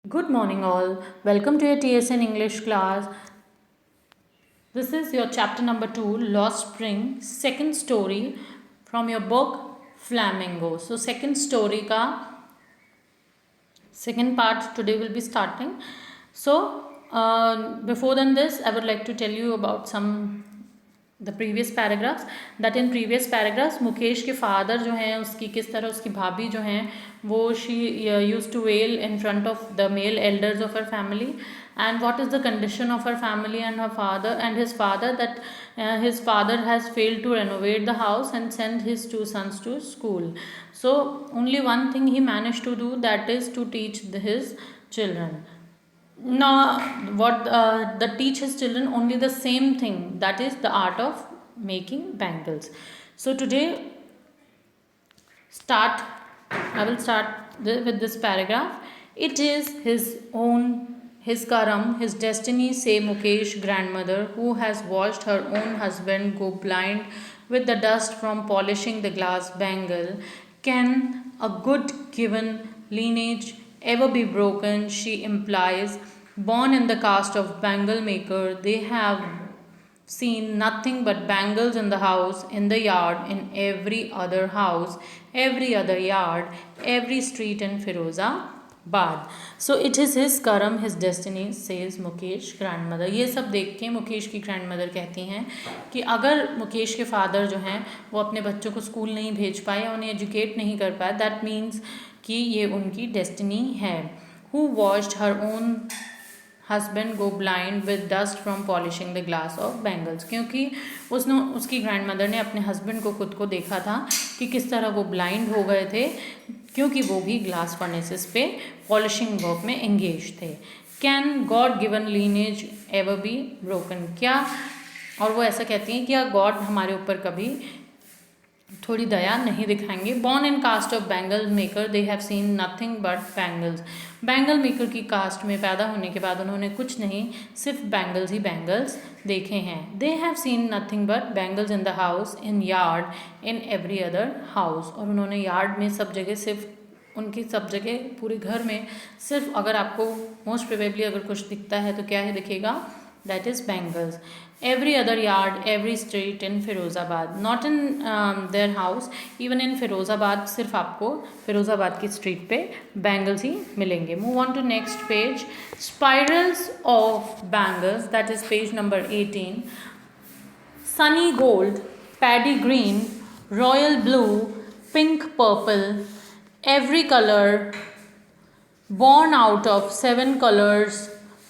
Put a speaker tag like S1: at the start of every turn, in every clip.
S1: Good morning, all. Welcome to your TSN English class. This is your chapter number 2, Lost Spring, second story from your book Flamingo. So, second story ka second part today will be starting. So, before than this, I would like to tell you about the previous paragraphs. That in previous paragraphs Mukesh के father जो हैं उसकी किस तरह उसकी भाभी जो हैं वो she used to wail in front of the male elders of her family, and what is the condition of her family and her father and his father, that his father has failed to renovate the house and send his two sons to school. So only one thing he managed to do, that is to teach his children. Now, what the teach his children only the same thing, that is the art of making bangles. So today, I will start with this paragraph. It is his karam, his destiny, say Mukesh grandmother, who has watched her own husband go blind with the dust from polishing the glass bangle. Can a good given lineage ever be broken? She implies. Born in the caste of bangle maker, they have seen nothing but bangles in the house, in the yard, in every other house, every other yard, every street in Firozabad. So it is his karam, his destiny, says Mukesh grandmother. ये सब देख के मुकेश की grandmother कहती हैं कि अगर मुकेश के father जो हैं वो अपने बच्चों को स्कूल नहीं भेज पाए, उन्हें एजुकेट नहीं कर पाए, दैट मीन्स कि ये उनकी डेस्टिनी है. Who watched her own husband go blind with dust from polishing the glass of bangles, क्योंकि उसकी ग्रैंड मदर ने अपने हस्बैंड को खुद को देखा था कि किस तरह वो ब्लाइंड हो गए थे, क्योंकि वो भी ग्लास फर्नेसेस पे पॉलिशिंग वर्क में एंगेज थे. Can God given lineage ever be broken, क्या, और वो ऐसा कहती हैं क्या गॉड हमारे ऊपर कभी थोड़ी दया नहीं दिखाएंगे. Born in caste of bangle maker, they have seen nothing but bangles. Bangle maker की कास्ट में पैदा होने के बाद उन्होंने कुछ नहीं, सिर्फ बैंगल्स ही बैंगल्स देखे हैं. दे have seen nothing but bangles in the house, in yard, in every other house. और उन्होंने यार्ड में सब जगह, सिर्फ उनकी सब जगह पूरे घर में सिर्फ, अगर आपको मोस्ट प्रोबेबली अगर कुछ दिखता है तो क्या है दिखेगा, that is bangles. Every other yard, every street in Firozabad, not in their house, even in Firozabad, सिर्फ आपको फिरोज़ाबाद की स्ट्रीट पे बैंगल्स ही मिलेंगे. Move on to next page. Spirals of bangles, that is page number 18. Sunny gold, paddy green, royal blue, pink purple, every color born out of 7 colors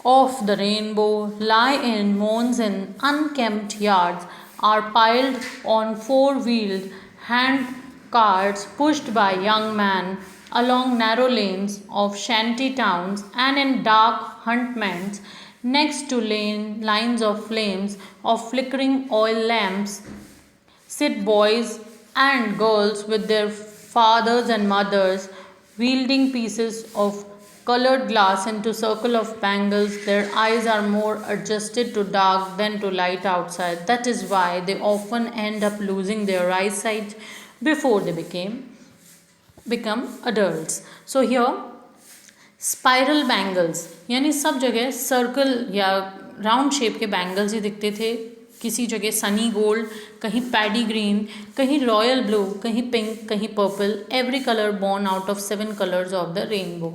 S1: of the rainbow lie in mounds in unkempt yards, are piled on four-wheeled hand carts pushed by young men along narrow lanes of shanty towns, and in dark huntments next to lines of flames of flickering oil lamps sit boys and girls with their fathers and mothers, wielding pieces of colored glass into circle of bangles. Their eyes are more adjusted to dark than to light outside. That is why they often end up losing their eyesight before they become adults. So here spiral bangles, यानी सब जगह circle या round shape के bangles ही दिखते थे. किसी जगह सनी गोल्ड, कहीं पैडी ग्रीन, कहीं रॉयल ब्लू, कहीं पिंक, कहीं purple, every colour born out of 7 colours of the rainbow.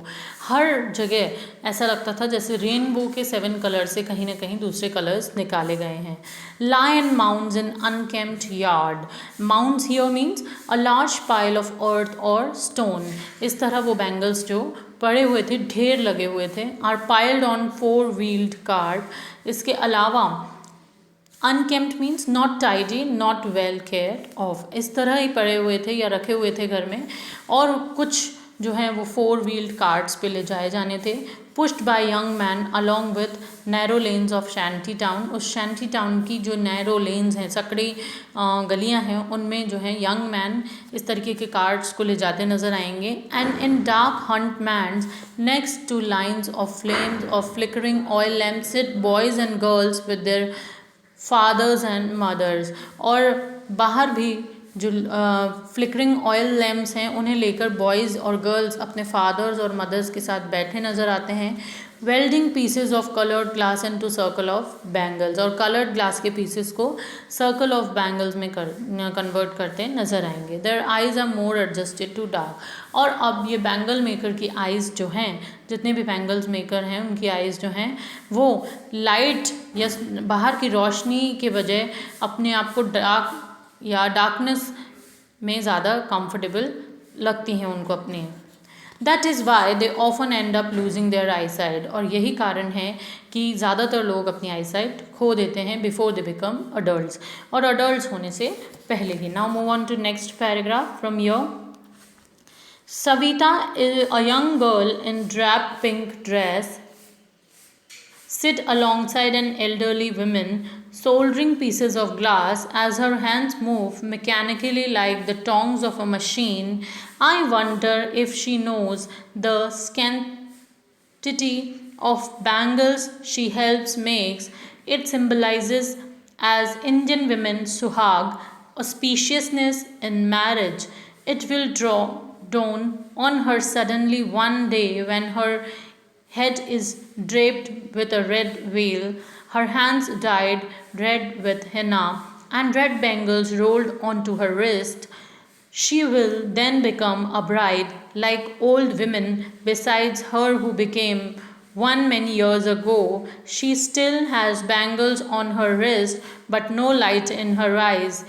S1: हर जगह ऐसा लगता था जैसे रेनबो के 7 कलर से कहीं ना कहीं दूसरे कलर्स निकाले गए हैं. Lie in mounds in unkempt yard, mounds here means a large pile of earth और स्टोन. इस तरह वो बैंगल्स जो पड़े हुए थे, ढेर लगे हुए थे. Are piled on 4 wheeled cart. इसके अलावा unkempt means not tidy, not well care of. इस तरह ही पड़े हुए थे या रखे हुए थे घर में, और कुछ जो हैं वो 4 व्हील्ड कार्ट्स पे ले जाए जाने थे. Pushed by young man along with narrow lanes of shanty town. उस शैंटी टाउन की जो नैरो लेन्स हैं, सकड़ी गलियां हैं, उनमें जो है यंग मैन इस तरीके के कार्ट्स को ले जाते नज़र आएंगे. And in dark hutments next to lines of flames of flickering oil lamp sit boys and girls with their fathers and mothers. और बाहर भी जो फ्लिकरिंग ऑयल लैम्प्स हैं उन्हें लेकर बॉयज़ और गर्ल्स अपने फादर्स और मदर्स के साथ बैठे नज़र आते हैं। Welding pieces of coloured glass into circle of bangles, और कलर्ड ग्लास के पीसेस को सर्कल ऑफ बैंगल्स में कन्वर्ट करते नज़र आएंगे। Their eyes are more adjusted to dark, और अब ये बैंगल मेकर की आइज़ जो हैं, जितने भी बैंगल्स मेकर हैं उनकी आइज़ जो हैं वो लाइट या बाहर की रोशनी के बजाय अपने आप को डार्क या डार्कनेस में ज़्यादा कंफर्टेबल लगती हैं उनको अपने। That is why they often end up losing their eyesight, और यही कारण है कि ज़्यादातर लोग अपनी आई साइट खो देते हैं बिफोर दे बिकम अडल्ट्स, और अडल्ट्स होने से पहले ही। Now move on to next paragraph from your. Savita, a young girl in drab pink dress, sit alongside an elderly woman soldering pieces of glass as her hands move mechanically like the tongs of a machine. I wonder if she knows the scantity of bangles she helps makes. It symbolizes as Indian women suhag, auspiciousness in marriage. It will dawn on her suddenly one day when her head is draped with a red veil, her hands dyed red with henna, and red bangles rolled onto her wrist. She will then become a bride like old women besides her who became one many years ago. She still has bangles on her wrist but no light in her eyes.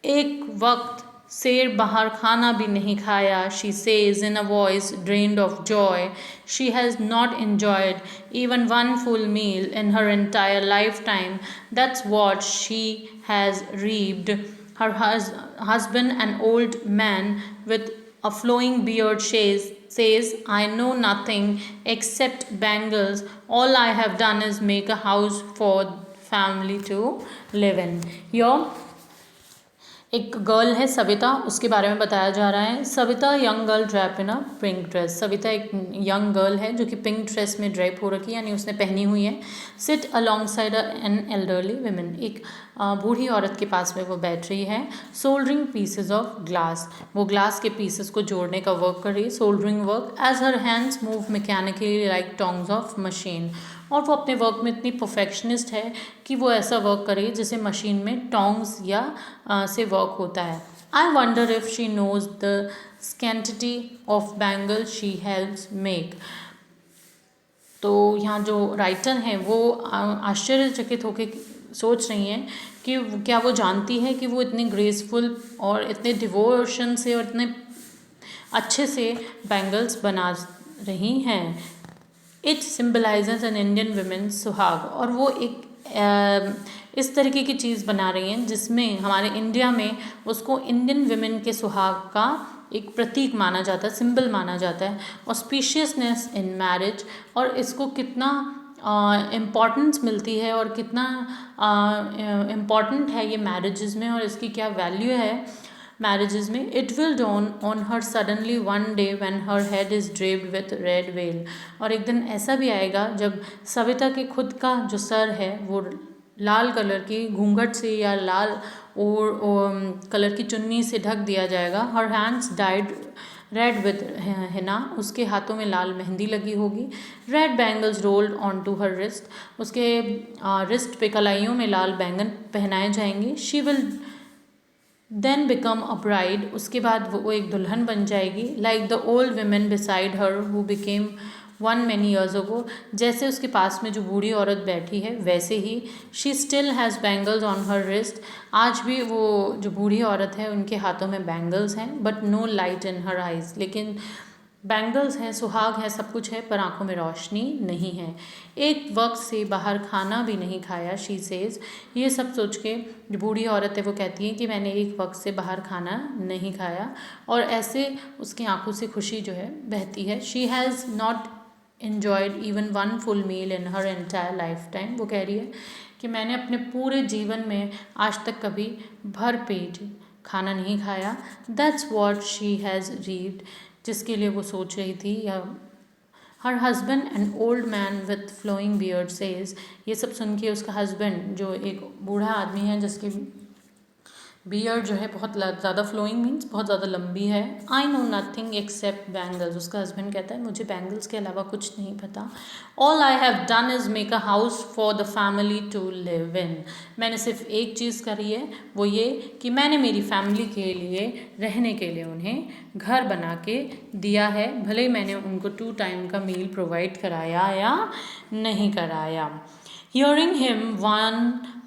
S1: एक वक्त शेर बाहर खाना भी नहीं खाया, she says in a voice drained of joy. She has not enjoyed even one full meal in her entire lifetime. That's what she has reaped. Her husband, an old man with a flowing beard, says, I know nothing except bangles. All I have done is make a house for family to live in. Here एक girl है सविता, उसके बारे में बताया जा रहा है। Savita young girl ड्रैप इन अ pink dress. Savita एक यंग गर्ल है जो कि पिंक ड्रेस में ड्रैप हो रखी है, यानी उसने पहनी हुई है। Sit alongside an elderly women, एक बूढ़ी औरत के पास में वो बैठ रही है। सोल्डरिंग पीसेज ऑफ ग्लास, वो ग्लास के पीसेस को जोड़ने का वर्क कर रही है, soldering work. As her hands move mechanically like tongs of machine, और वो अपने वर्क में इतनी परफेक्शनिस्ट है कि वो ऐसा वर्क करे जैसे मशीन में टोंग्स या से वर्क होता है। I wonder if she knows the sanctity of bangle she helps make. तो यहाँ जो राइटर हैं वो आश्चर्यचकित होकर सोच रही हैं कि क्या वो जानती है कि वो इतने ग्रेसफुल और इतने डिवोशन से और इतने अच्छे से बैंगल्स बना रही हैं। It symbolises an Indian women सुहाग, और वो एक इस तरीके की चीज़ बना रही हैं जिसमें हमारे इंडिया में उसको इंडियन वुमेन के सुहाग का एक प्रतीक माना जाता है, सिंबल माना जाता है। ऑस्पिशियसनेस इन मैरिज, और इसको कितना इम्पॉर्टेंस मिलती है और कितना इम्पॉर्टेंट है ये मैरिजेस में, और इसकी क्या वैल्यू है मैरिजेस में। It will dawn on her suddenly one day when her head is draped with red well, और एक दिन ऐसा भी आएगा जब सविता के खुद का जो सर है वो लाल कलर की घूंघट से या लाल और कलर की चुन्नी से ढक दिया जाएगा। Her hands dyed red with henna, उसके हाथों में लाल मेहंदी लगी होगी। Red bangles rolled onto her wrist, उसके रिस्ट पे कलाइयों में लाल बैंगन पहनाए जाएंगे। She will then become a bride, उसके बाद वो एक दुल्हन बन जाएगी। Like the old women beside her who became one many years ago, जैसे उसके पास में जो बूढ़ी औरत बैठी है वैसे ही। She still has bangles on her wrist, आज भी वो जो बूढ़ी औरत है उनके हाथों में बैंगल्स हैं। But no light in her eyes, लेकिन बैंगल्स हैं, सुहाग है, सब कुछ है, पर आँखों में रोशनी नहीं है। एक वक्त से बाहर खाना भी नहीं खाया, शी सेज। ये सब सोच के जो बूढ़ी औरत है वो कहती है कि मैंने एक वक्त से बाहर खाना नहीं खाया, और ऐसे उसकी आंखों से खुशी जो है बहती है। She has not enjoyed even one full meal in her entire lifetime, वो कह रही है कि मैंने अपने पूरे जीवन में आज तक कभी भर पेट खाना नहीं खाया। That's what she has reaped, जिसके लिए वो सोच रही थी। या her husband, an old man with flowing beard, says, ये सब सुन के उसका हस्बैंड जो एक बूढ़ा आदमी है बियर्ड जो है बहुत ज़्यादा फ्लोइंग मीन्स बहुत ज़्यादा लंबी है. I know nothing except bangles. उसका हस्बैंड कहता है मुझे बैंगल्स के अलावा कुछ नहीं पता. All I have done is make a house for the family to live in. मैंने सिर्फ एक चीज़ करी है, वो ये कि मैंने मेरी फैमिली के लिए रहने के लिए उन्हें घर बना के दिया है, भले ही मैंने उनको 2 टाइम का मील प्रोवाइड कराया या नहीं कराया. Hearing him, one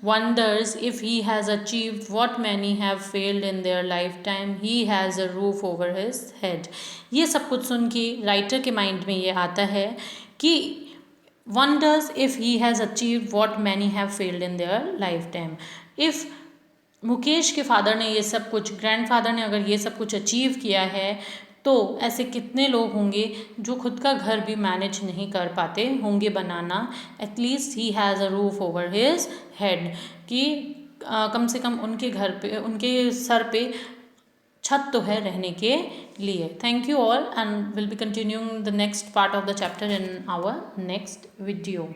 S1: wonders if he has achieved what many have failed in their lifetime. He has a roof over his head. ये सब कुछ सुन के राइटर के माइंड में ये आता है कि wonders if he has achieved what many have failed in their lifetime. If Mukesh के फादर ने ये सब कुछ, ग्रैंडफादर ने अगर ये सब कुछ अचीव किया है, तो ऐसे कितने लोग होंगे जो खुद का घर भी मैनेज नहीं कर पाते होंगे बनाना. At least he has a roof over his head, कि कम से कम उनके घर पे, उनके सर पे छत तो है रहने के लिए. Thank you all and will be continuing the next part of the chapter in our next video.